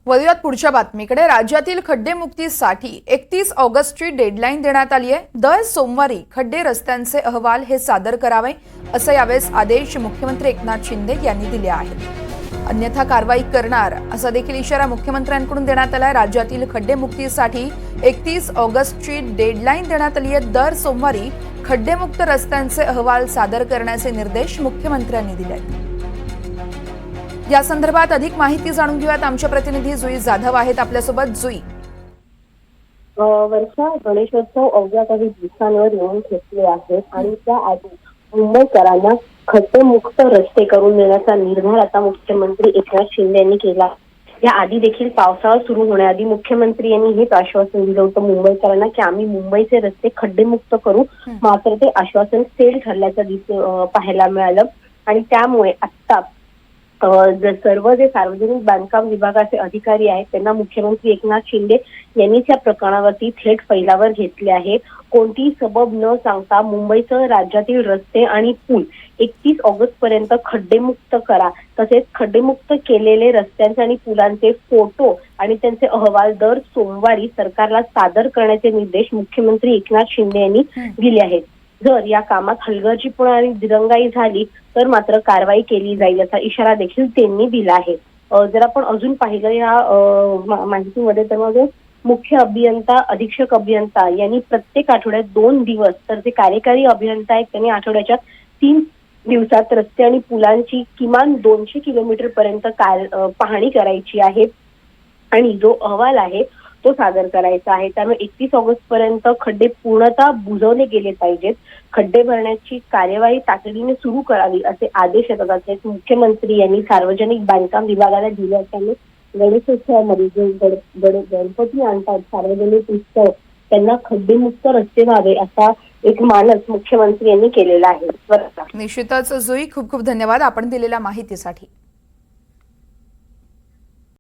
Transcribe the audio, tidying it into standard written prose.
वळूयात पुढच्या बातमीकडे। राज्यातील खड्डेमुक्तीसाठी 31 ऑगस्टची डेडलाईन देण्यात आली आहे। दर सोमवारी खड्डे रस्त्यांचे अहवाल हे सादर करावे असे यावेळेस आदेश मुख्यमंत्री एकनाथ शिंदे यांनी दिले आहेत। अन्यथा कारवाई करणार असा देखील इशारा मुख्यमंत्र्यांकडून देण्यात आला आहे। राज्यातील खड्डेमुक्तीसाठी 31 ऑगस्टची डेडलाईन देण्यात आली आहे। दर सोमवारी खड्डेमुक्त रस्त्यांचे अहवाल सादर करण्याचे निर्देश मुख्यमंत्र्यांनी दिले आहेत। या संदर्भात अधिक माहिती जाणून घेऊयात। आमचे प्रतिनिधी जुई जाधव आहेत आपल्यासोबत। जुई, वर्षा गणेशोत्सव अवघ्या काही दिवसांवर येऊन ठेपले आहेत आणि त्याआधी मुंबईकरांना खड्डेमुक्त रस्ते करून देण्याचा निर्धार आता मुख्यमंत्री एकनाथ शिंदे यांनी केला। या आधी देखील पावसाळा सुरू होण्याआधी मुख्यमंत्री यांनी हेच आश्वासन दिलं होतं मुंबईकरांना की आम्ही मुंबईचे रस्ते खड्डेमुक्त करू, मात्र ते आश्वासन फेल ठरल्याचं पाहायला मिळालं आणि त्यामुळे आता सर्व जे सार्वजनिक बांधकाम विभागाचे अधिकारी आहेत त्यांना मुख्यमंत्री एकनाथ शिंदे यांनीच या प्रकरणावरती थेट फैलावर घेतले आहे। कोणतीही सबब न सांगता मुंबईसह राज्यातील रस्ते आणि पूल 31 ऑगस्ट पर्यंत खड्डेमुक्त करा, तसेच खड्डेमुक्त केलेले रस्त्यांचे आणि पुलांचे फोटो आणि त्यांचे अहवाल दर सोमवारी सरकारला सादर करण्याचे निर्देश मुख्यमंत्री एकनाथ शिंदे यांनी दिले आहेत। जर या कामात हलगर्जीपणा आणि दिरंगाई झाली तर मात्र कारवाई केली जाईल असा इशारा देखील त्यांनी दिला आहे। जर आपण अजून पाहिलं या माहितीमध्ये तर मग मुख्य अभियंता, अधीक्षक अभियंता यांनी प्रत्येक आठवड्यात 2 दिवस, तर जे कार्यकारी अभियंता आहेत त्यांनी आठवड्याच्या 3 दिवसात रस्ते आणि पुलांची किमान 200 किलोमीटर पर्यंत पाहणी करायची आहे आणि जो अहवाल आहे तो सादर करायचा आहे। त्यामुळे 31 ऑगस्ट पर्यंत खड्डे पूर्णतः बुजवले गेले पाहिजेत। खड्डे भरण्याची कार्यवाही तातडीने सुरू करावी असे आदेश येतात। मुख्यमंत्री यांनी सार्वजनिक बांधकाम विभागाला दिले असल्याने गणेशोत्सवामध्ये जे गणपती आणतात सार्वजनिक उत्सव त्यांना खड्डेमुक्त रस्ते व्हावे असा एक मानस मुख्यमंत्री यांनी केलेला आहे। निश्चितच जुई, खूप खूप धन्यवाद आपण दिलेल्या माहितीसाठी।